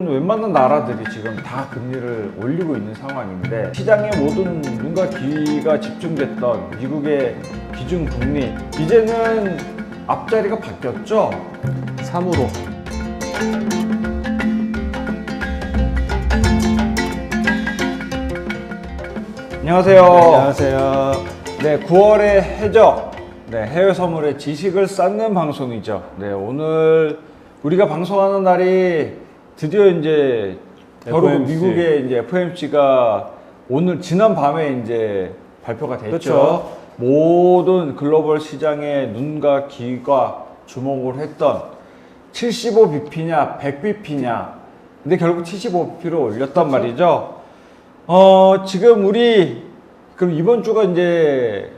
웬만한 나라들이 지금 다 금리를 올리고 있는 상황인데 시장의 모든 눈과 귀가 집중됐던 미국의 기준금리 이제는 앞자리가 바뀌었죠? 3으로. 안녕하세요. 안녕하세요. 네, 9월의 해적, 해외 선물의 지식을 쌓는 방송이죠. 네, 오늘 우리가 방송하는 날이 드디어 이제 바로 FOMC. 미국의 이제 FOMC가 오늘 지난 밤에 이제 발표가 됐죠. 그렇죠. 모든 글로벌 시장의 눈과 귀가 주목을 했던 75bp냐 100bp냐. 근데 결국 75bp로 올렸단 말이죠. 지금 우리 그럼 이번 주가 이제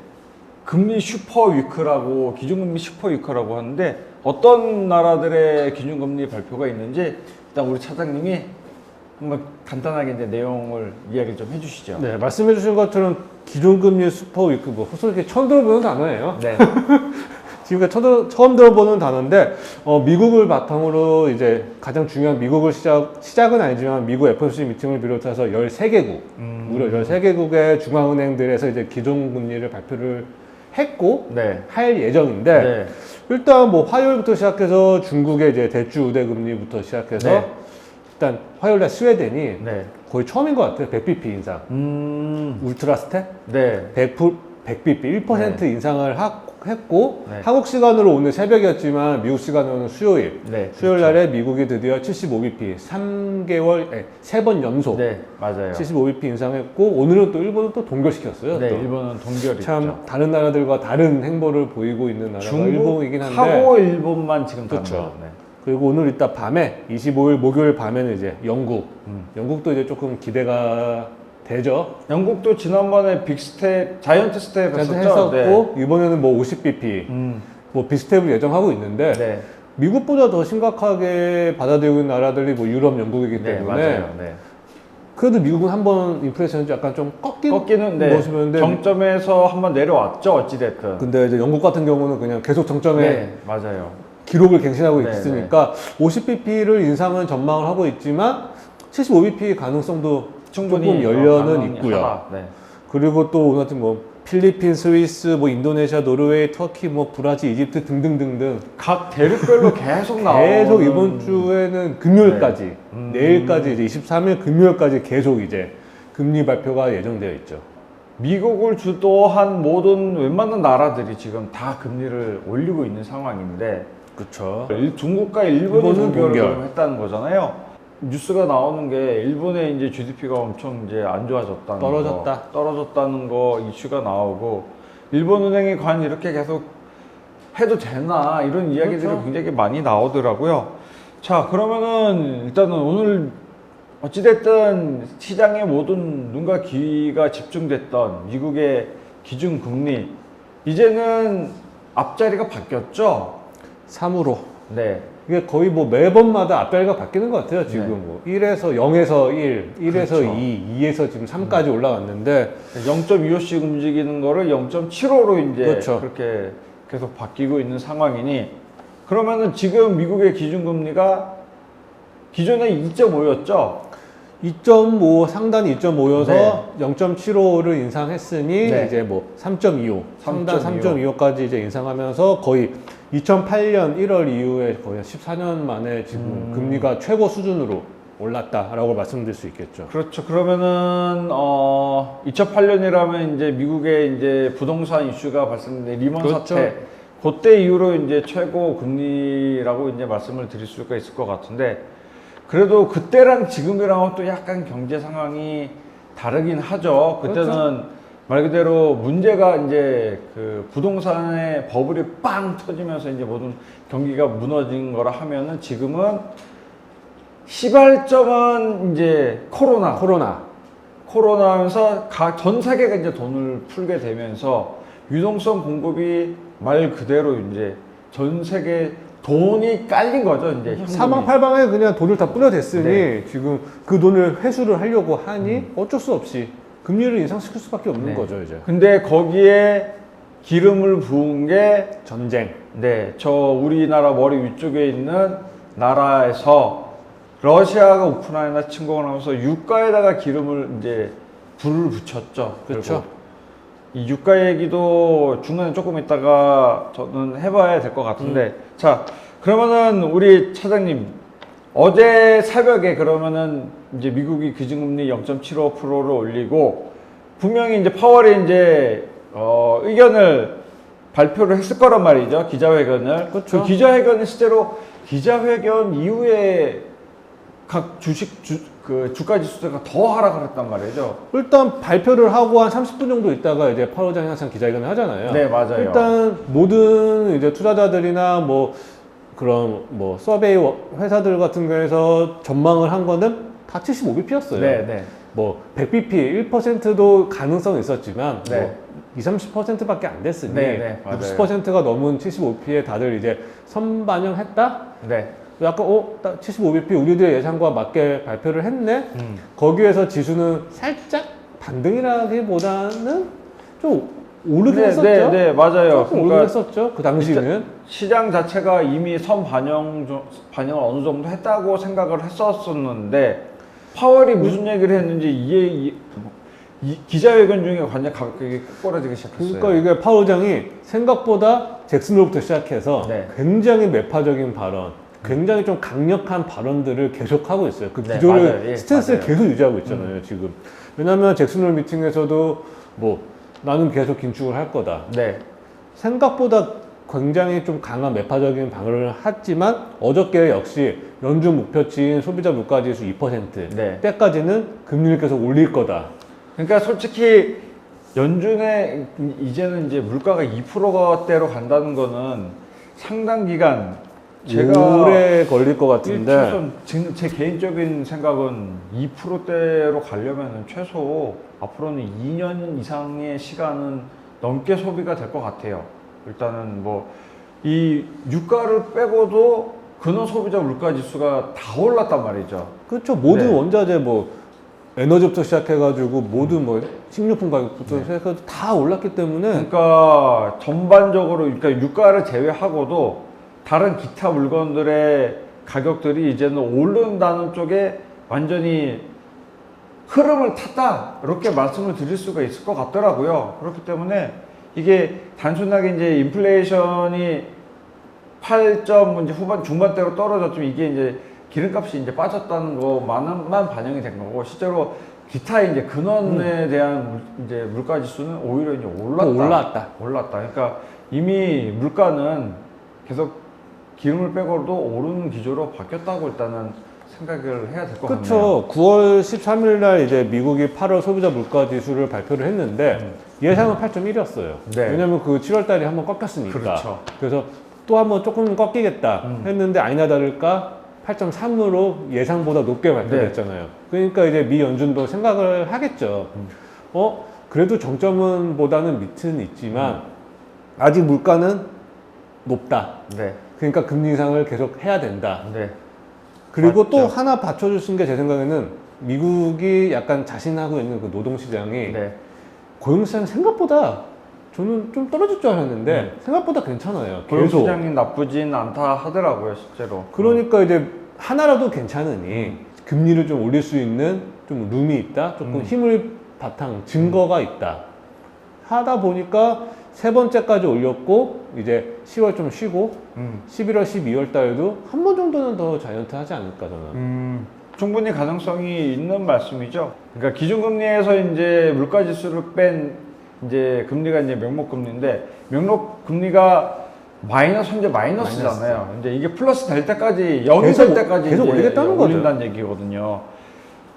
금리 슈퍼 위크라고 기준금리 슈퍼 위크라고 하는데 어떤 나라들의 기준금리 발표가 있는지 일단 우리 차장님이 한번 간단하게 이제 내용을 이야기 좀 해주시죠. 네, 말씀해 주신 것처럼 기준금리 슈퍼 위크, 솔직히 처음 들어보는 단어예요. 네. 지금까지 처음 들어보는 단어인데, 미국을 바탕으로 이제 가장 중요한 미국을 시작은 아니지만 미국 FOMC 미팅을 비롯해서 13개국, 무려 13개국의 중앙은행들에서 이제 기준금리를 발표를 했고, 네. 할 예정인데, 네. 일단 뭐 화요일부터 시작해서 중국의 이제 대주 우대 금리부터 시작해서 네. 일단 화요일날 스웨덴이 네. 거의 처음인 것 같아요. 100bp 인상. 울트라 스텝? 네. 100bp 1% 인상을 했고, 네. 한국 시간으로 오늘 새벽이었지만 미국 시간으로는 수요일. 네. 수요일 날에 미국이 드디어 75bp 3번 연속 네. 맞아요. 75bp 인상했고, 오늘은 또 일본은 또 동결시켰어요. 네. 또. 일본은 동결이죠. 참 다른 나라들과 다른 행보를 보이고 있는 나라가 일본이긴 한데, 중국하고 일본만 지금 그렇죠. 다른 거예요. 그리고 오늘 이따 밤에 25일 목요일 밤에는 이제 영국도 이제 조금 기대가 되죠. 영국도 지난번에 빅스텝, 자이언트 스텝 했었고, 네. 이번에는 뭐 50bp 뭐 빅스텝을 예정하고 있는데, 네. 미국보다 더 심각하게 받아들이고 있는 나라들이 뭐 유럽, 영국이기 네, 때문에, 맞아요. 네. 그래도 미국은 한번 인플레이션이 약간 좀 꺾이는 모습이었는데, 정점에서 한번 내려왔죠, 어찌됐든. 근데 이제 영국 같은 경우는 그냥 계속 정점에 네, 맞아요. 기록을 갱신하고 네, 있으니까 50bp를 인상은 전망을 하고 있지만 75bp 가능성도 충분히 조금 열려는 가능하다. 있고요. 네. 그리고 또 오늘 같은 뭐 필리핀, 스위스, 뭐 인도네시아, 노르웨이, 터키, 뭐 브라질, 이집트 등등등등 각 대륙별로 계속 나오는 계속 이번 주에는 금요일까지, 네. 내일까지 이제 23일 금요일까지 계속 이제 금리 발표가 예정되어 있죠. 미국을 주도한 모든 웬만한 나라들이 지금 다 금리를 올리고 있는 상황인데 그렇죠. 중국과 일본이 일본은 동결을 동결. 했다는 거잖아요. 뉴스가 나오는 게 일본의 이제 GDP가 엄청 이제 안 좋아졌다는 떨어졌다는 거 이슈가 나오고 일본은행이 과연 이렇게 계속 해도 되나 이런 이야기들이 그렇죠. 굉장히 많이 나오더라고요. 자, 그러면은 일단은 오늘 어찌됐든 시장의 모든 눈과 귀가 집중됐던 미국의 기준금리 이제는 앞자리가 바뀌었죠? 3으로. 네. 이게 거의 뭐 매번마다 앞자리가 바뀌는 것 같아요. 지금 네. 뭐 1에서 0에서 1, 1에서 그렇죠. 2, 2에서 지금 3까지 올라갔는데 0.25씩 움직이는 거를 0.75로 이제 그렇죠. 그렇게 계속 바뀌고 있는 상황이니 그러면은 지금 미국의 기준금리가 기존에 2.5였죠? 2.5 상단 2.5여서 네. 0.75를 인상했으니 네. 이제 뭐 3.25 상단 3.25. 3.25까지 이제 인상하면서 거의 2008년 1월 이후에 거의 14년 만에 지금 금리가 최고 수준으로 올랐다라고 말씀드릴 수 있겠죠. 그렇죠. 그러면은 2008년이라면 이제 미국의 이제 부동산 이슈가 발생된 리먼 그렇죠. 사태 그때 이후로 이제 최고 금리라고 이제 말씀을 드릴 수가 있을 것 같은데 그래도 그때랑 지금이랑은 또 약간 경제 상황이 다르긴 하죠. 그때는 그렇죠. 말 그대로 문제가 이제 그 부동산의 버블이 빵 터지면서 이제 모든 경기가 무너진 거라 하면은 지금은 시발점은 이제 코로나면서 전 세계가 이제 돈을 풀게 되면서 유동성 공급이 말 그대로 이제 전 세계 돈이 깔린 거죠, 이제. 현금이. 사방팔방에 그냥 돈을 다 뿌려댔으니 네. 지금 그 돈을 회수를 하려고 하니 어쩔 수 없이 금리를 인상시킬 수밖에 없는 네. 거죠, 이제. 근데 거기에 기름을 부은 게 전쟁. 네, 저 우리나라 머리 위쪽에 있는 나라에서 러시아가 우크라이나 침공을 하면서 유가에다가 기름을 이제 불을 붙였죠. 그렇죠. 이 유가 얘기도 중간에 조금 있다가 저는 해봐야 될 것 같은데, 자, 그러면은 우리 차장님, 어제 새벽에 그러면은 이제 미국이 기준금리 0.75%를 올리고, 분명히 이제 파월이 이제, 의견을 발표를 했을 거란 말이죠. 기자회견을. 그렇죠. 그 기자회견은 실제로 기자회견 이후에 각 주가 지수가 더 하락을 했단 말이죠. 일단 발표를 하고 한 30분 정도 있다가 이제 파월 의장이 항상 기자회견을 하잖아요. 네, 맞아요. 일단 모든 이제 투자자들이나 뭐 그런 뭐 서베이 회사들 같은 경우에서 전망을 한 거는 다 75bp였어요. 네, 네. 뭐 100bp 1%도 가능성이 있었지만 네. 뭐 20, 30%밖에 안 됐으니 네, 네, 맞아요. 60%가 넘은 75bp에 다들 이제 선반영했다? 네. 약간 75bp 우리들의 예상과 맞게 발표를 했네. 음. 거기에서 지수는 살짝 반등이라기보다는 좀 오르긴 했었죠. 네, 네, 맞아요. 조금 오르긴 했었죠. 그 당시는. 시장 자체가 이미 반영을 어느 정도 했다고 생각을 했었었는데, 파월이 무슨 얘기를 했는지 이 기자회견 중에 완전 가격이 꼬꾸라지기 시작했어요. 그러니까 이게 파월 의장이 생각보다 잭슨홀부터 시작해서 네. 굉장히 매파적인 발언, 굉장히 좀 강력한 발언들을 계속 하고 있어요. 그 네, 기조를 맞아요. 예, 스탠스를 맞아요. 계속 유지하고 있잖아요. 지금. 왜냐하면 잭슨홀 미팅에서도 뭐 나는 계속 긴축을 할 거다. 네. 생각보다 굉장히 좀 강한 매파적인 발언을 했지만 어저께 역시 연준 목표치인 소비자 물가지수 2% 네. 때까지는 금리를 계속 올릴 거다. 그러니까 솔직히 연준의 이제는 이제 물가가 2%대로 간다는 거는 상당 기간 제가 오래 걸릴 것 같은데 최소 지금 제 개인적인 생각은 2%대로 가려면 최소 앞으로는 2년 이상의 시간은 넘게 소비가 될 것 같아요. 일단은 뭐 이 유가를 빼고도 근원 소비자 물가 지수가 다 올랐단 말이죠. 그렇죠. 모든 네. 원자재 뭐 에너지부터 시작해가지고 모든 뭐 식료품 가격부터 시작해서 다 올랐기 때문에 그러니까 전반적으로 그러니까 유가를 제외하고도 다른 기타 물건들의 가격들이 이제는 오른다는 쪽에 완전히 흐름을 탔다 이렇게 말씀을 드릴 수가 있을 것 같더라고요. 그렇기 때문에 이게 단순하게 이제 인플레이션이 8점 이제 후반 중반대로 떨어졌지만 이게 이제 기름값이 이제 빠졌다는 것만만 반영이 된 거고 실제로 기타 이제 근원에 대한 이제 물가 지수는 오히려 이제 올랐다. 그러니까 이미 물가는 계속 기름을 빼고도 오르는 기조로 바뀌었다고 일단은 생각을 해야 될 것 같네요. 그렇죠. 9월 13일 날 이제 미국이 8월 소비자 물가 지수를 발표를 했는데 예상은 8.1이었어요. 네. 왜냐면 그 7월 달에 한번 꺾였으니까. 그렇죠. 그래서 또 한번 조금 꺾이겠다 했는데 아니나 다를까 8.3으로 예상보다 높게 발표됐잖아요. 그러니까 이제 미 연준도 생각을 하겠죠. 그래도 정점은 보다는 밑은 있지만 아직 물가는 높다. 네. 그러니까 금리 인상을 계속 해야 된다. 네. 그리고 맞죠. 또 하나 받쳐주신 게 제 생각에는 미국이 약간 자신하고 있는 그 노동시장이 네. 고용시장이 생각보다 저는 좀 떨어질 줄 알았는데 생각보다 괜찮아요. 고용 계속. 시장이 나쁘진 않다 하더라고요, 실제로. 그러니까 이제 하나라도 괜찮으니 금리를 좀 올릴 수 있는 좀 룸이 있다, 조금 힘을 바탕 증거가 있다 하다 보니까 세 번째까지 올렸고 이제 10월 좀 쉬고 11월, 12월 달에도 한 번 정도는 더 자이언트 하지 않을까 저는. 충분히 가능성이 있는 말씀이죠. 그러니까 기준금리에서 이제 물가지수를 뺀 이제 금리가 이제 명목금리인데 명목금리가 현재 마이너스잖아요. 이제 이게 플러스 될 때까지 0이 될 때까지 계속 이제 올리겠다는 거죠. 올린다는 얘기거든요.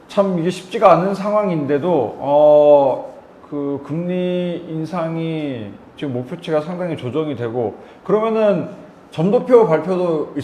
참 이게 쉽지가 않은 상황인데도 그 금리 인상이 지금 목표치가 상당히 조정이 되고 그러면은 점도표 발표도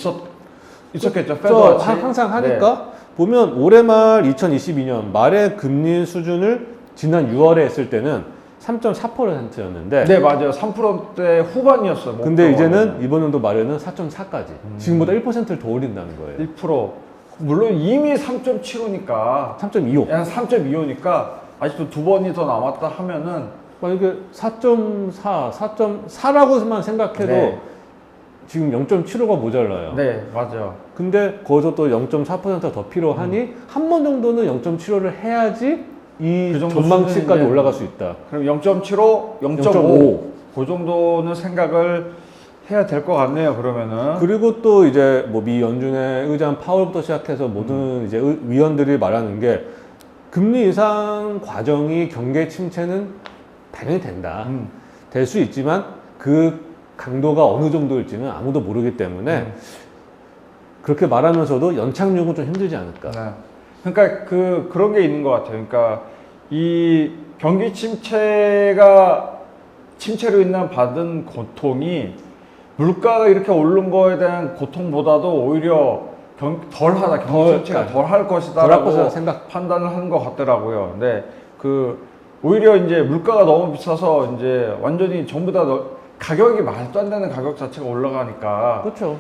있었겠죠. 페더 항상 하니까 보면 올해 말 2022년 말에 금리 수준을 지난 6월에 했을 때는 3.4%였는데 네, 맞아요. 3%대 후반이었어요. 근데 이제는 이번 연도 말에는 4.4까지 지금보다 1%를 더 올린다는 거예요. 1%. 물론 이미 3.75니까 3.25. 한 3.25니까 아직도 두 번이 더 남았다 하면은 만약에 4.4, 4.4라고만 생각해도 네. 지금 0.75가 모자라요. 네, 맞아요. 근데 거기서 또 0.4%가 더 필요하니 한 번 정도는 0.75를 해야지 이 그 정도 전망치까지 수준인데 올라갈 수 있다. 그럼 0.75, 0.5 그 정도는 생각을 해야 될 것 같네요. 그러면은 그리고 또 이제 뭐 미 연준의 의장 파월부터 시작해서 모든 이제 위원들이 말하는 게 금리 인상 과정이 경기 침체는 당연히 된다. 될 수 있지만 그 강도가 어느 정도일지는 아무도 모르기 때문에 그렇게 말하면서도 연착륙은 좀 힘들지 않을까. 네. 그러니까 그런 게 있는 것 같아요. 그러니까 이 경기 침체로 인한 받은 고통이 물가가 이렇게 오른 거에 대한 고통보다도 오히려 덜하다, 경기 침체가 덜 할 것이다라고 판단을 하는 것 같더라고요. 근데 오히려 이제 물가가 너무 비싸서 이제 완전히 전부 다 가격이 말도 안 되는 가격 자체가 올라가니까 그렇죠.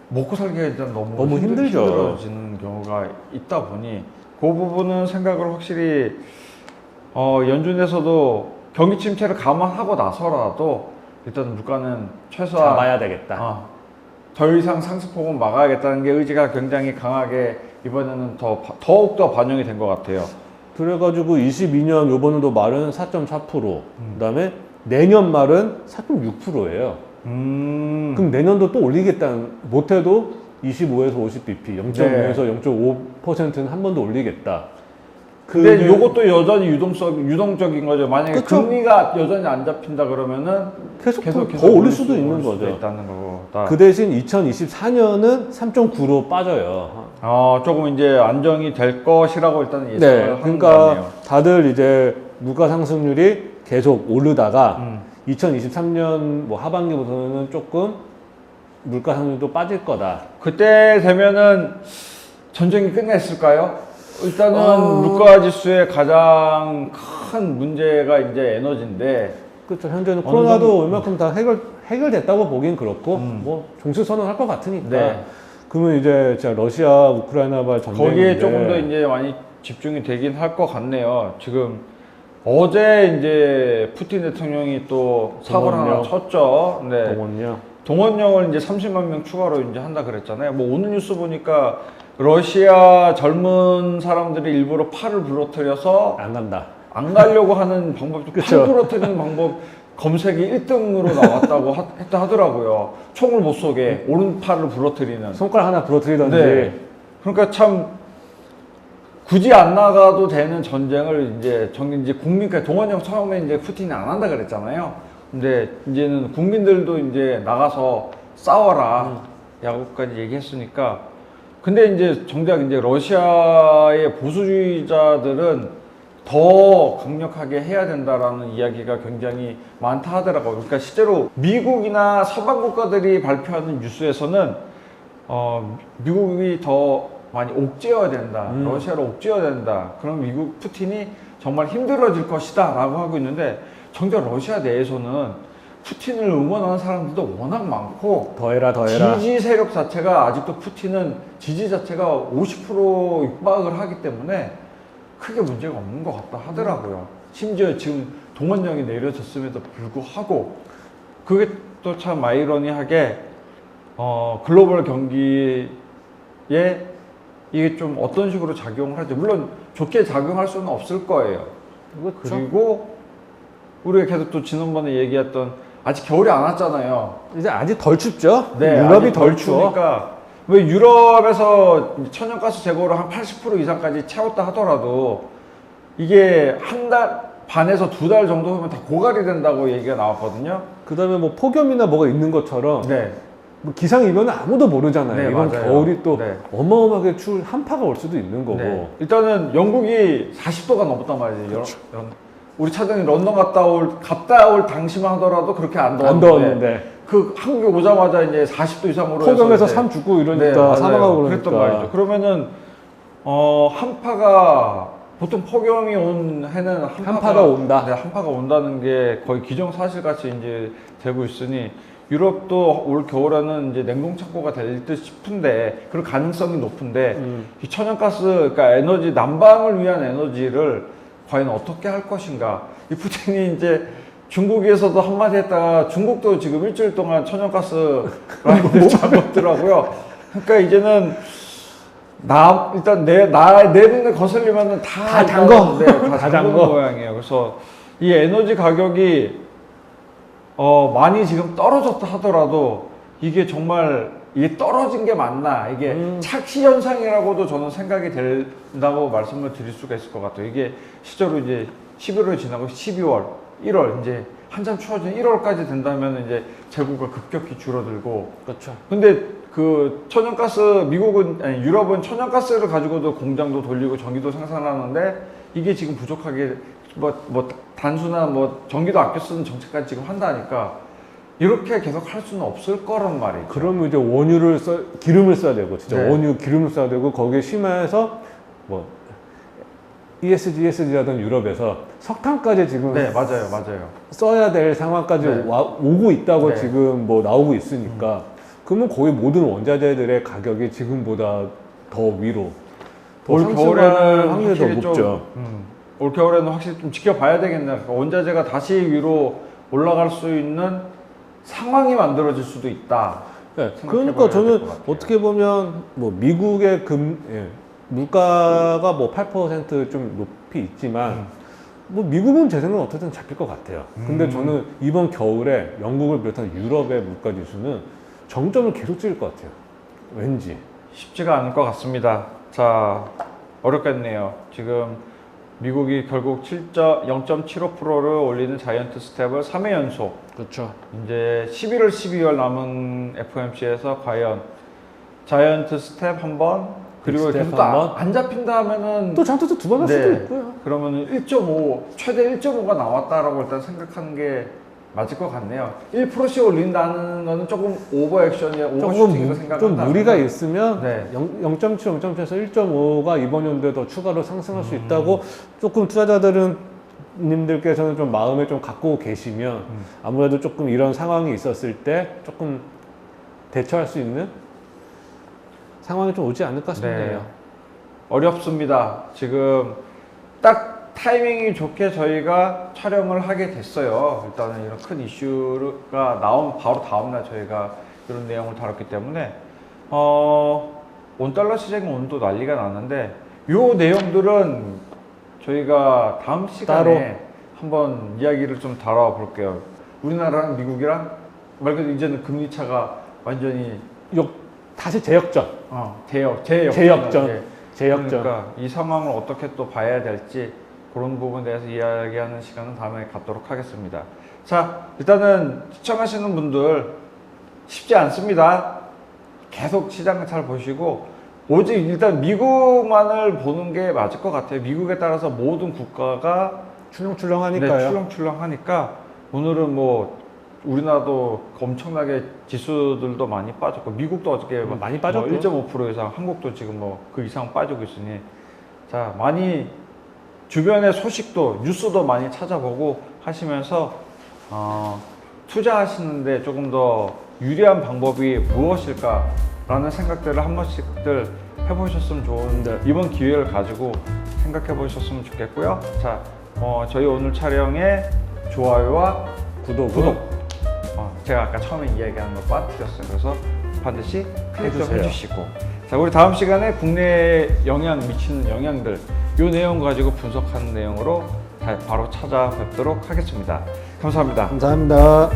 먹고 살기가 일단 너무 힘들죠. 힘들어지는 경우가 있다 보니 그 부분은 생각을 확실히 연준에서도 경기 침체를 감안하고 나서라도 일단 물가는 최소한 잡아야 되겠다. 더 이상 상승폭은 막아야겠다는 게 의지가 굉장히 강하게 이번에는 더욱더 반영이 된 것 같아요. 그래가지고 22년 요번에도 말은 4.4%, 그다음에 내년 말은 4.6%예요. 그럼 내년도 또 올리겠다는, 못해도 25에서 50bp, 0.5에서 0.5%는 한 번 더 올리겠다. 근데 이것도 여전히 유동적인 거죠. 만약에 그쵸? 금리가 여전히 안 잡힌다 그러면은 계속 더 올릴 수도 있는 거죠. 있다는 거다. 그 대신 2024년은 3.9로 빠져요. 조금 이제 안정이 될 것이라고 일단 예상을 네, 하는 그러니까 거네요. 다들 이제 물가 상승률이 계속 오르다가 2023년 뭐 하반기부터는 조금 물가 상승률도 빠질 거다. 그때 되면은 전쟁이 끝났을까요? 일단은 물가 지수의 가장 큰 문제가 이제 에너지인데. 그렇죠. 현재는 코로나도 얼마큼 다 해결됐다고 보긴 그렇고, 뭐 종식 선언할 것 같으니까. 네. 그러면 이제 진짜 러시아 우크라이나발 전쟁인데 거기에 조금 더 이제 많이 집중이 되긴 할 것 같네요. 지금 어제 이제 푸틴 대통령이 또 사고를 하나 쳤죠. 네. 동원령을 이제 30만 명 추가로 이제 한다 그랬잖아요. 뭐 오늘 뉴스 보니까 러시아 젊은 사람들이 일부러 팔을 부러뜨려서 안 간다. 안 가려고 하는 방법, 팔 부러뜨리는 방법 검색이 1등으로 나왔다고 하더라고요. 총을 못 쏘게 오른팔을 부러뜨리는. 손가락 하나 부러뜨리던지. 네. 그러니까 참 굳이 안 나가도 되는 전쟁을 이제 국민까지 동원령 처음에 이제 푸틴이 안 한다 그랬잖아요. 근데 이제는 국민들도 이제 나가서 싸워라 야구까지 얘기했으니까. 근데 이제 정작 이제 러시아의 보수주의자들은 더 강력하게 해야 된다라는 이야기가 굉장히 많다 하더라고요. 그러니까 실제로 미국이나 서방 국가들이 발표하는 뉴스에서는 미국이 더 많이 옥죄어야 된다. 러시아를 옥죄어야 된다. 그럼 미국 푸틴이 정말 힘들어질 것이다 라고 하고 있는데 정작 러시아 내에서는 푸틴을 응원하는 사람들도 워낙 많고 더해라 지지 세력 자체가 아직도 푸틴은 지지 자체가 50% 육박을 하기 때문에 크게 문제가 없는 것 같다 하더라고요. 심지어 지금 동원령이 내려졌음에도 불구하고 그게 또 참 아이러니하게 글로벌 경기에 이게 좀 어떤 식으로 작용을 할지 물론 좋게 작용할 수는 없을 거예요. 그렇죠. 그리고 우리가 계속 또 지난번에 얘기했던 아직 겨울이 안 왔잖아요. 이제 아직 덜 춥죠? 네, 유럽이 덜 추워. 추우니까 왜 유럽에서 천연가스 재고를 한 80% 이상까지 채웠다 하더라도 이게 한 달 반에서 2달 정도 하면 다 고갈이 된다고 얘기가 나왔거든요. 그 다음에 뭐 폭염이나 뭐가 있는 것처럼 네. 뭐 기상이변은 아무도 모르잖아요. 네, 이번 맞아요. 겨울이 또 네. 어마어마하게 추울 한파가 올 수도 있는 거고. 네. 일단은 영국이 40도가 넘었단 말이에요. 그렇죠. 우리 차장이 런던 갔다 올 당시만 하더라도 그렇게 안 더웠는데 그 한국에 오자마자 이제 40도 이상으로 폭염에서 삶 죽고 이러니까 사망하고 그러니까. 그랬단 말이죠. 그러면은 한파가 보통 폭염이 온 해는 한파가 온다. 네, 한파가 온다는 게 거의 기정사실같이 이제 되고 있으니 유럽도 올 겨울에는 이제 냉동 창고가 될 듯 싶은데 그럴 가능성이 높은데 이 천연가스 그러니까 난방을 위한 에너지를 과연 어떻게 할 것인가. 이 푸틴이 이제 중국에서도 한마디 했다가 중국도 지금 일주일 동안 천연가스 라인을 잡았더라고요. 그러니까 이제는 일단 내 눈에 거슬리면은 다 잠궈. 네, 다 잠그는 모양이에요. 그래서 이 에너지 가격이 많이 지금 떨어졌다 하더라도 이게 정말 이게 떨어진 게 맞나, 이게 착시 현상이라고도 저는 생각이 된다고 말씀을 드릴 수가 있을 것 같아요. 이게 실제로 이제 11월 지나고 12월, 1월 이제 한참 추워진 1월까지 된다면 이제 재고가 급격히 줄어들고. 그렇죠. 근데 그 천연가스 유럽은 천연가스를 가지고도 공장도 돌리고 전기도 생산하는데 이게 지금 부족하게 뭐 단순한 뭐 전기도 아껴 쓰는 정책까지 지금 한다니까 이렇게 계속 할 수는 없을 거란 말이죠. 그러면 이제 기름을 써야 되고, 진짜 네. 원유 기름을 써야 되고, 거기에 심해서 뭐 ESG라든 유럽에서 석탄까지 지금 네, 맞아요. 써야 될 상황까지 네. 오고 있다고 네. 지금 뭐 나오고 있으니까, 그러면 거의 모든 원자재들의 가격이 지금보다 더 위로, 더 올 상승할 겨울에는 확률이 확실히 더 높죠. 올 겨울에는 확실히 좀 지켜봐야 되겠네요. 그러니까 원자재가 다시 위로 올라갈 수 있는 상황이 만들어질 수도 있다. 네, 생각해봐야 그러니까 될 저는 것 같아요. 어떻게 보면 뭐 미국의 물가가 뭐 8% 높이 있지만 뭐 미국은 제 생각은 어떻게든 잡힐 것 같아요. 근데 저는 이번 겨울에 영국을 비롯한 유럽의 물가 지수는 정점을 계속 찍을 것 같아요. 왠지. 쉽지가 않을 것 같습니다. 자, 어렵겠네요. 지금 미국이 결국 0.75%를 올리는 자이언트 스텝을 3회 연속. 그렇죠. 이제 11월, 12월 남은 FOMC에서 과연 자이언트 스텝 한 번, 그리고 스텝 계속 한 번. 안 잡힌다 하면은 또 장투도 두 번 할 수도 네. 있고요. 그러면은 1.5, 최대 1.5가 나왔다라고 일단 생각하는 게 맞을 것 같네요. 1%씩 올린다는 거는 조금 오버 액션이야, 오버슈팅으로 생각한다. 좀 무리가 있으면 네. 0.7, 0.7에서 1.5가 이번 연도에 더 추가로 상승할 수 있다고 조금 투자자들은 님들께서는 좀 마음에 좀 갖고 계시면 아무래도 조금 이런 상황이 있었을 때 조금 대처할 수 있는 상황이 좀 오지 않을까 싶네요. 어렵습니다. 지금 딱 타이밍이 좋게 저희가 촬영을 하게 됐어요. 일단은 이런 큰 이슈가 나온 바로 다음날 저희가 이런 내용을 다뤘기 때문에 원달러 시장이 오늘도 난리가 났는데 요 내용들은 저희가 다음 시간에 한번 이야기를 좀 다뤄볼게요. 우리나라랑 미국이랑 말 그대로 이제는 금리 차가 완전히 다시 재역전. 재역전. 재역전. 그러니까 이 상황을 어떻게 또 봐야 될지 그런 부분에 대해서 이야기하는 시간은 다음에 갖도록 하겠습니다. 자, 일단은 시청하시는 분들 쉽지 않습니다. 계속 시장을 잘 보시고 오직 일단 미국만을 보는 게 맞을 것 같아요. 미국에 따라서 모든 국가가 출렁출렁하니까요. 네, 출렁출렁하니까 오늘은 뭐 우리나라도 엄청나게 지수들도 많이 빠졌고 미국도 어저께 많이 빠졌고 1.5% 이상, 한국도 지금 뭐 그 이상 빠지고 있으니 자, 많이 주변의 소식도 뉴스도 많이 찾아보고 하시면서 투자하시는데 조금 더 유리한 방법이 무엇일까라는 생각들을 한 번씩들 해보셨으면 좋은데 이번 기회를 가지고 생각해 보셨으면 좋겠고요. 자, 저희 오늘 촬영에 좋아요와 구독. 제가 아까 처음에 이야기한 거 빠뜨렸어요. 그래서 반드시 클릭 좀 해주시고. 자, 우리 다음 시간에 국내에 미치는 영향들 이 내용 가지고 분석하는 내용으로 바로 찾아뵙도록 하겠습니다. 감사합니다. 감사합니다.